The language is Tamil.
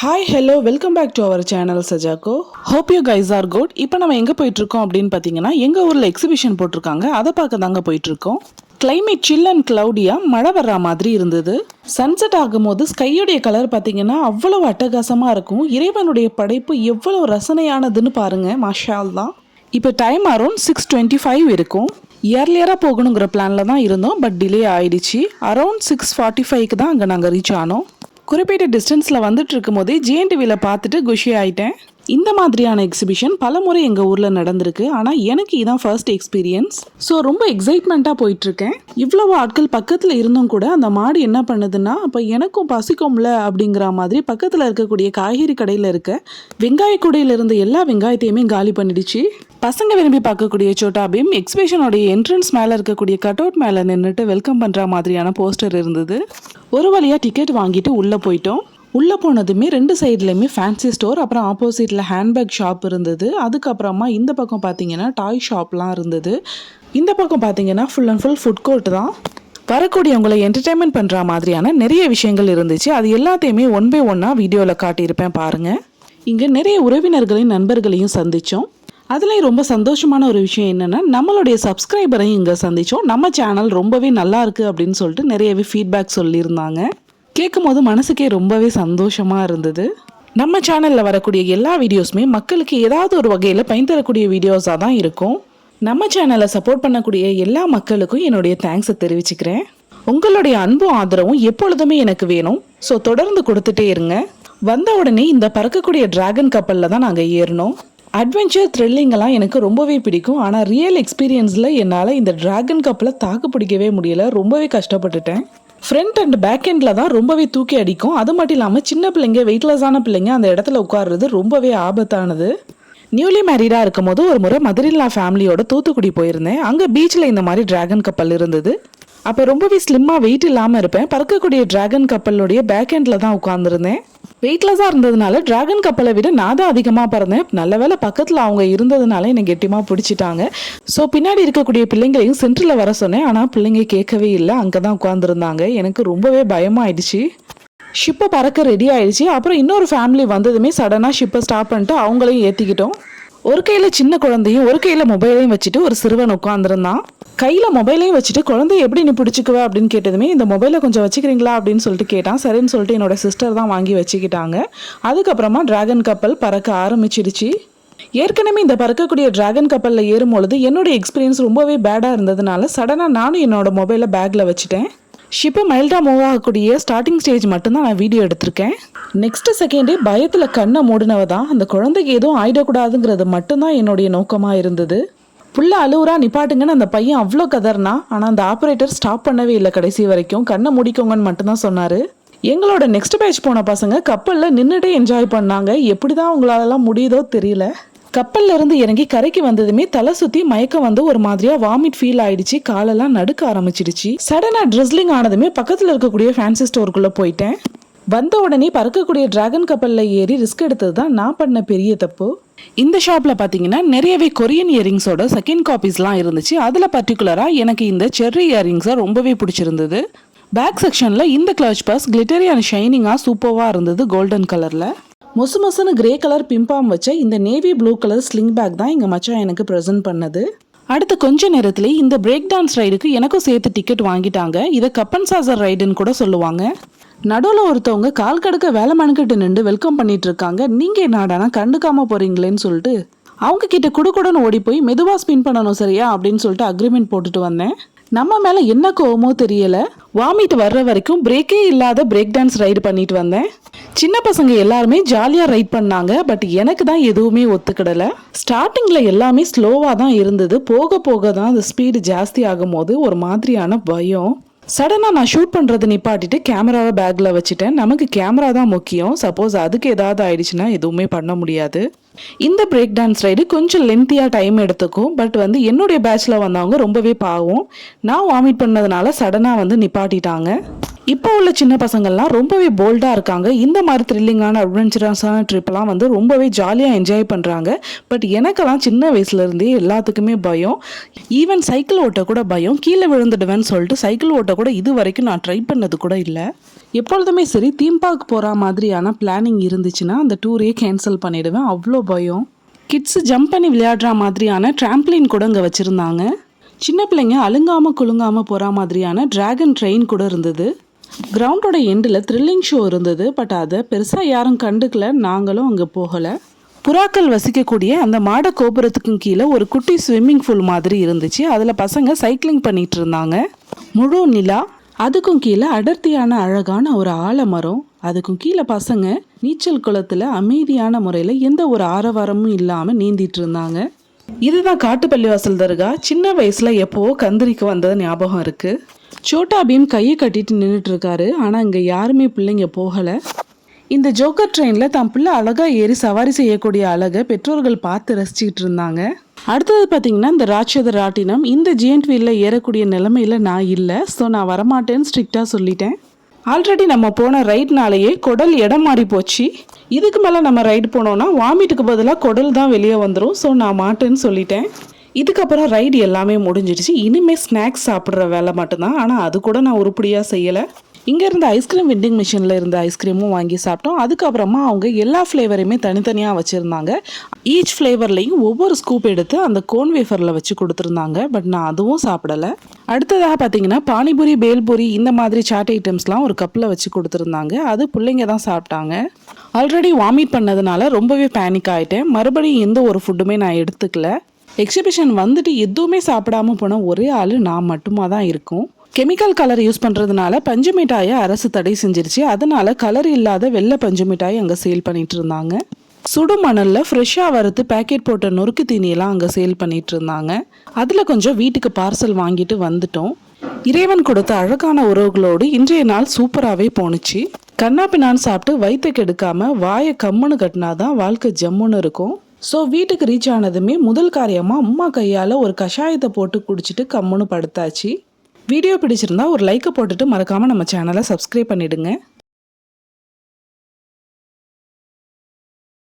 Hi hello welcome back to our channel சஜாக்கோ. Hope you guys are good. இப்போ நம்ம எங்கே போயிட்டுருக்கோம் அப்படின்னு பார்த்தீங்கன்னா எங்கள் ஊரில் எக்ஸிபிஷன் போட்டிருக்காங்க, அதை பார்க்க தாங்க போயிட்டுருக்கோம். கிளைமேட் சில் அண்ட் க்ளவுடியாக மழை வர்ற மாதிரி இருந்தது. சன்செட் ஆகும்போது ஸ்கையுடைய கலர் பார்த்தீங்கன்னா அவ்வளோ அட்டகாசமாக இருக்கும். இறைவனுடைய படைப்பு எவ்வளோ ரசனையானதுன்னு பாருங்கள், மாஷால் தான். இப்போ டைம் அரௌண்ட் 6:25 இருக்கும். இயர்லியராக போகணுங்கிற பிளானில் தான் இருந்தோம், பட் டிலே ஆயிடுச்சு. அரௌண்ட் 6:45க்கு தான் அங்கே நாங்கள் ரீச் ஆனோம். குறிப்பிட்ட டிஸ்டன்ஸில் வந்துட்டு இருக்கும் போதே ஜிஎன்டிவியில் பார்த்துட்டு குஷி ஆகிட்டேன். இந்த மாதிரியான எக்ஸிபிஷன் பல முறை எங்கள் ஊரில் நடந்திருக்கு, ஆனால் எனக்கு இதான் ஃபர்ஸ்ட் எக்ஸ்பீரியன்ஸ். ஸோ ரொம்ப எக்ஸைட்மெண்ட்டாக போயிட்டுருக்கேன். இவ்வளவு ஆட்கள் பக்கத்தில் இருந்தும் கூட அந்த மாடு என்ன பண்ணுதுன்னா, அப்போ எனக்கும் பசிக்கும்ல அப்படிங்கிற மாதிரி பக்கத்தில் இருக்கக்கூடிய காய்கறி கடையில் இருக்க வெங்காய கூடையில் இருந்த எல்லா வெங்காயத்தையுமே காலி பண்ணிடுச்சு. பசங்க விரும்பி பார்க்கக்கூடிய சோட்டா பீம் எக்ஸிபிஷனோடைய என்ட்ரன்ஸ் மேலே இருக்கக்கூடிய கட் அவுட் மேலே நின்றுட்டு வெல்கம் பண்ணுற மாதிரியான போஸ்டர் இருந்தது. ஒரு வழியாக டிக்கெட் வாங்கிட்டு உள்ளே போயிட்டோம். உள்ளே போனதுமே ரெண்டு சைட்லேயுமே ஃபேன்சி ஸ்டோர், அப்புறம் ஆப்போசிட்டில் ஹேண்ட்பேக் ஷாப் இருந்தது. அதுக்கப்புறமா இந்த பக்கம் பார்த்தீங்கன்னா டாய் ஷாப்லாம் இருந்தது. இந்த பக்கம் பார்த்தீங்கன்னா full and full food court தான். வரக்கூடியவங்களை என்டர்டைன்மெண்ட் பண்ணுற மாதிரியான நிறைய விஷயங்கள் இருந்துச்சு. அது எல்லாத்தையுமே ஒன் பை ஒன்னாக வீடியோவில் காட்டியிருப்பேன் பாருங்கள். இங்கே நிறைய உறவினர்களையும் நண்பர்களையும் சந்தித்தோம். அதுலேயும் ரொம்ப சந்தோஷமான ஒரு விஷயம் என்னென்னா, நம்மளுடைய சப்ஸ்கிரைபரையும் இங்கே சந்தித்தோம். நம்ம சேனல் ரொம்பவே நல்லா இருக்குது அப்படின்னு சொல்லிட்டு நிறையவே ஃபீட்பேக் சொல்லியிருந்தாங்க. கேட்கும் போது மனசுக்கே ரொம்பவே சந்தோஷமாக இருந்தது. நம்ம சேனலில் வரக்கூடிய எல்லா வீடியோஸுமே மக்களுக்கு ஏதாவது ஒரு வகையில் பயன் தரக்கூடிய வீடியோஸாக தான் இருக்கும். நம்ம சேனலை சப்போர்ட் பண்ணக்கூடிய எல்லா மக்களுக்கும் என்னுடைய தேங்க்ஸை தெரிவிச்சுக்கிறேன். உங்களுடைய அன்பும் ஆதரவும் எப்பொழுதுமே எனக்கு வேணும். ஸோ தொடர்ந்து கொடுத்துட்டே இருங்க. வந்த உடனே இந்த பறக்கக்கூடிய டிராகன் கப்பலில் தான் நாங்கள் ஏறினோம். அட்வென்ச்சர் த்ரில்லிங்கெல்லாம் எனக்கு ரொம்பவே பிடிக்கும். ஆனால் ரியல் எக்ஸ்பீரியன்ஸில் என்னால் இந்த டிராகன் கப்பலை தாக்கு பிடிக்கவே முடியலை, ரொம்பவே கஷ்டப்பட்டுட்டேன். ஃப்ரண்ட் அண்ட் பேக் எண்டில் தான் ரொம்பவே தூக்கி அடிக்கும். அது மட்டும் இல்லாமல் சின்ன பிள்ளைங்க, வெயிட்லெஸ்ஸான பிள்ளைங்க அந்த இடத்துல உட்கார்றது ரொம்பவே ஆபத்தானது. நியூலி மேரிடாக இருக்கும் போது ஒரு முறை மதுரில்லா ஃபேமிலியோட தூத்துக்குடி போயிருந்தேன். அங்கே பீச்சில் இந்த மாதிரி டிராகன் கப்பல் இருந்தது. அப்போ ரொம்பவே ஸ்லிம்மாக வெயிட் இல்லாமல் இருப்பேன். பறக்கக்கூடிய டிராகன் கப்பலுடைய பேக் எண்டில் தான் உட்காந்துருந்தேன். வெயிட்லெஸ்ஸாக இருந்ததுனால டிராகன் கப்பலை விட நான் தான் அதிகமாக பறந்தேன். நல்ல வேலை பக்கத்தில் அவங்க இருந்ததுனால என்னை கெட்டியமாக பிடிச்சிட்டாங்க. ஸோ பின்னாடி இருக்கக்கூடிய பிள்ளைங்களையும் சென்டரில் வர சொன்னேன், ஆனால் பிள்ளைங்க கேட்கவே இல்லை, அங்கே தான் உட்காந்துருந்தாங்க. எனக்கு ரொம்பவே பயமாயிடுச்சு. ஷிப்பை பறக்க ரெடி ஆயிடுச்சு. அப்புறம் இன்னொரு ஃபேமிலி வந்ததுமே சடனாக ஷிப்பை ஸ்டாப் பண்ணிட்டு அவங்களையும் ஏற்றிக்கிட்டோம். ஒரு கையில் சின்ன குழந்தையும் ஒரு கையில் மொபைலையும் வச்சுட்டு ஒரு சிறுவன் உட்காந்துருந்தான். கையில் மொபைலையும் வச்சுட்டு குழந்தைய எப்படி நீ பிடிச்சிக்குவ அப்படின்னு கேட்டதுமே இந்த மொபைலை கொஞ்சம் வச்சுக்கிறீங்களா அப்படின்னு சொல்லிட்டு கேட்டான். சரின்னு சொல்லிட்டு என்னோட சிஸ்டர் தான் வாங்கி வச்சுக்கிட்டாங்க. அதுக்கப்புறமா டிராகன் கப்பல் பறக்க ஆரம்பிச்சிடுச்சு. ஏற்கனவே இந்த பறக்கக்கூடிய டிராகன் கப்பலில் ஏறும்பொழுது என்னோட எக்ஸ்பீரியன்ஸ் ரொம்பவே பேடாக இருந்ததுனால சடனாக நானும் என்னோட மொபைலை பேக்கில் வச்சுட்டேன். ஷிப்பை மைல்டாக மூவ் ஆகக்கூடிய ஸ்டார்டிங் ஸ்டேஜ் மட்டும்தான் நான் வீடியோ எடுத்திருக்கேன். நெக்ஸ்ட் செகண்டே பயத்தில் கண்ணை மூடினவ தான். அந்த குழந்தைக்கு எதுவும் ஆயிடக்கூடாதுங்கிறது மட்டும்தான் என்னுடைய நோக்கமாக இருந்தது. புள்ள அழுவுறா, நிப்பாட்டுங்கன்னு அந்த பையன் அவ்வளோ கதர்னா, ஆனால் அந்த ஆப்ரேட்டர் ஸ்டாப் பண்ணவே இல்லை. கடைசி வரைக்கும் கண்ணை மூடிக்கோங்கன்னு மட்டும்தான் சொன்னார். எங்களோட நெக்ஸ்ட் பேட்ச் போன பசங்க கப்பலில் நின்றுட்டே என்ஜாய் பண்ணாங்க. எப்படி தான் உங்களாலலாம் முடியுதோ தெரியல. கப்பல்ல இருந்து இறங்கி கரைக்கு வந்ததுமே தலை சுற்றி மயக்கம் வந்து ஒரு மாதிரியா வாமிட் ஃபீல் ஆயிடுச்சு. காலெல்லாம் நடுக்க ஆரம்பிச்சிடுச்சு. சடனாக ட்ரெஸ்லிங் ஆனதுமே பக்கத்தில் இருக்கக்கூடிய ஃபேன்சி ஸ்டோருக்குள்ளே போயிட்டேன். வந்த உடனே பறக்கக்கூடிய டிராகன் கப்பலில் ஏறி ரிஸ்க் எடுத்தது தான் நான் பண்ண பெரிய தப்பு. இந்த ஷாப்பில் பார்த்தீங்கன்னா நிறையவே கொரியன் இயரிங்ஸோட செகண்ட் காப்பீஸ்லாம் இருந்துச்சு. அதில் பர்டிகுலராக எனக்கு இந்த செர்ரி இயரிங்ஸை ரொம்பவே பிடிச்சிருந்தது. பேக் செக்ஷனில் இந்த கிளச் பர்ஸ் கிளிட்டரி அண்ட் ஷைனிங்காக சூப்பராக இருந்தது. கோல்டன் கலரில் மொசு மொசுன்னு கிரே கலர் பிம்பாம் வச்ச இந்த navy blue colour sling bag தான் எங்கள் மச்சான் எனக்கு ப்ரெசென்ட் பண்ணது. அடுத்த கொஞ்ச நேரத்துலேயே இந்த பிரேக் டான்ஸ் ரைடுக்கு எனக்கும் சேர்த்து டிக்கெட் வாங்கிட்டாங்க. இதை கப்பன் சாசர் ரைடுன்னு கூட சொல்லுவாங்க. நடுவில் ஒருத்தவங்க கால் கடுக்க வேலை மனுக்கிட்டு நின்று வெல்கம் பண்ணிட்டு இருக்காங்க. நீங்கள் என்னடானா கண்டுக்காம போறீங்களேன்னு சொல்லிட்டு அவங்க கிட்ட குடுக்குடன்னு ஓடி போய் மெதுவாக ஸ்பின் பண்ணணும் சரியா அப்படின்னு சொல்லிட்டு அக்ரிமெண்ட் போட்டுட்டு வந்தேன். நம்ம மேலே என்ன கோவமோ தெரியல, வாமிட் வர்ற வரைக்கும் பிரேக்கே இல்லாத பிரேக் டான்ஸ் ரைடு பண்ணிட்டு வந்தேன். சின்ன பசங்க எல்லாருமே ஜாலியாக ரைட் பண்ணாங்க. பட் எனக்கு தான் எதுவுமே ஒத்துக்கிடலை. ஸ்டார்டிங்கில் எல்லாமே ஸ்லோவாக தான் இருந்தது. போக போக தான் அந்த ஸ்பீடு ஜாஸ்தி ஆகும் போது ஒரு மாதிரியான பயம். சடனாக நான் ஷூட் பண்ணுறது நிப்பாட்டிட்டு கேமராவை பேக்கில் வச்சுட்டேன். நமக்கு கேமரா தான் முக்கியம். சப்போஸ் அதுக்கு ஏதாவது ஆயிடுச்சுன்னா எதுவுமே பண்ண முடியாது. இந்த பிரேக் டான்ஸ் ரைடு கொஞ்சம் லென்த்தியாக டைம் எடுத்துக்கும். பட் என்னுடைய பேட்சில் வந்தவங்க ரொம்பவே பாவம். நான் வாமிட் பண்ணதுனால சடனாக நிப்பாட்டிட்டாங்க. இப்போ உள்ள சின்ன பசங்கள்லாம் ரொம்பவே போல்டாக இருக்காங்க. இந்த மாதிரி த்ரில்லிங்கான அட்வென்ச்சரஸான ட்ரிப்லாம் ரொம்பவே ஜாலியாக என்ஜாய் பண்ணுறாங்க. பட் எனக்கெல்லாம் சின்ன வயசுலேருந்தே எல்லாத்துக்குமே பயம். ஈவன் சைக்கிள் ஓட்ட கூட பயம். கீழே விழுந்துடுவேன்னு சொல்லிட்டு சைக்கிள் ஓட்ட கூட இது வரைக்கும் நான் ட்ரை பண்ணது கூட இல்லை. எப்பொழுதுமே சரி தீம் பார்க் போகிற மாதிரியான பிளானிங் இருந்துச்சுன்னா அந்த டூரே கேன்சல் பண்ணிடுவேன், அவ்வளோ பயம். கிட்ஸு ஜம்ப் பண்ணி விளையாடுற மாதிரியான ட்ராம்ப்ளின் கூட இங்கே வச்சுருந்தாங்க. சின்ன பிள்ளைங்க அழுங்காமல் குலுங்காமல் போகிற மாதிரியான டிராகன் ட்ரெயின் கூட இருந்தது. கிரவுண்டோட எண்டில் த்ரில்லிங் ஷோ இருந்தது. பட் அதை பெருசாக யாரும் கண்டுக்கல, நாங்களும் அங்கே போகலை. புறாக்கள் வசிக்கக்கூடிய அந்த மாட கோபுரத்துக்கும் கீழே ஒரு குட்டி ஸ்விம்மிங் பூல் மாதிரி இருந்துச்சு. அதில் பசங்க சைக்கிளிங் பண்ணிட்டு இருந்தாங்க. முழு நிலா, அதுக்கும் கீழே அடர்த்தியான அழகான ஒரு ஆலமரம், அதுக்கும் கீழே பசங்க நீச்சல் குளத்தில் அமைதியான முறையில் எந்த ஒரு ஆரவாரமும் இல்லாமல் நீந்திட்டு இருந்தாங்க. இதுதான் காட்டுப்பள்ளிவாசல் தர்கா. சின்ன வயசில் எப்போவோ கந்திரிக்கு வந்தது ஞாபகம் இருக்குது. சோட்டா பீம் கையை கட்டிட்டு நின்றுட்டு இருக்காரு. ஆனால் இங்கே யாருமே பிள்ளைங்க போகலை. இந்த ஜோக்கர் ட்ரெயினில் தன் பிள்ளை அழகாக ஏறி சவாரி செய்யக்கூடிய அழகை பெற்றோர்கள் பார்த்து ரசிச்சுக்கிட்டு இருந்தாங்க. அடுத்தது பார்த்தீங்கன்னா இந்த ராட்சத ராட்டினம். இந்த ஜியண்ட் வீலில் ஏறக்கூடிய நிலைமையில் நான் இல்லை. ஸோ நான் வரமாட்டேன்னு ஸ்ட்ரிக்டாக சொல்லிட்டேன். ஆல்ரெடி நம்ம போன ரைட்னாலேயே குடல் இடம் மாறி போச்சு. இதுக்கு மேலே நம்ம ரைடு போனோன்னா வாமிட்டுக்கு பதிலாக குடல் தான் வெளியே வந்துடும். ஸோ நான் மாட்டேன்னு சொல்லிட்டேன். இதுக்கப்புறம் ரைடு எல்லாமே முடிஞ்சிடுச்சு. இனிமேல் ஸ்நாக்ஸ் சாப்பிட்ற வேலை மட்டும்தான். ஆனால் அது கூட நான் உருப்படியாக செய்யலை. இங்கே இருந்த ஐஸ்கிரீம் வெண்டிங் மிஷினில் இருந்த ஐஸ்கிரீமும் வாங்கி சாப்பிட்டோம். அதுக்கப்புறமா அவங்க எல்லா ஃப்ளேவரையுமே தனித்தனியாக வச்சுருந்தாங்க. ஈச் ஃப்ளேவர்லேயும் ஒவ்வொரு ஸ்கூப் எடுத்து அந்த கோன் வேஃபரில் வச்சு கொடுத்துருந்தாங்க. பட் நான் அதுவும் சாப்பிடலை. அடுத்ததாக பார்த்தீங்கன்னா பானிபூரி, பேல்பூரி இந்த மாதிரி சாட் ஐட்டம்ஸ்லாம் ஒரு கப்பில் வச்சு கொடுத்துருந்தாங்க. அது பிள்ளைங்க தான் சாப்பிட்டாங்க. ஆல்ரெடி வாமிட் பண்ணதுனால ரொம்பவே பேனிக் ஆகிட்டேன். மறுபடியும் எந்த ஒரு ஃபுட்டுமே நான் எடுத்துக்கல. எக்ஸிபிஷன் வந்துட்டு எதுவுமே சாப்பிடாம போன ஒரே ஆள் நான் மட்டுமா தான் இருக்கும். கெமிக்கல் கலர் யூஸ் பண்ணுறதுனால பஞ்சு மிட்டாயை அரசு தடை செஞ்சிருச்சு. அதனால கலர் இல்லாத வெள்ளை பஞ்சு மிட்டாய் அங்கே சேல் பண்ணிட்டு இருந்தாங்க. சுடு மணலில் ஃப்ரெஷ்ஷாக வறுத்து பேக்கெட் போட்ட நொறுக்கு தீனியெல்லாம் அங்கே சேல் பண்ணிட்டு இருந்தாங்க. அதில் கொஞ்சம் வீட்டுக்கு பார்சல் வாங்கிட்டு வந்துட்டோம். இறைவன் கொடுத்த அழகான உறவுகளோடு இன்றைய நாள் சூப்பராகவே போணுச்சு. கண்ணா பின்னான்னு சாப்பிட்டு வயிற்று கெடுக்காமல் வாயை கம்முன்னு கட்டினாதான் வாழ்க்கை ஜம்முன்னு இருக்கும். ஸோ வீட்டுக்கு ரீச் ஆனதுமே முதல் காரியமாக அம்மா கையால் ஒரு கஷாயத்தை போட்டு குடிச்சிட்டு கம்முன்னு படுத்தாச்சு. வீடியோ பிடிச்சிருந்தா ஒரு லைக்கை போட்டுட்டு மறக்காமல் நம்ம சேனலை சப்ஸ்கிரைப் பண்ணிவிடுங்க.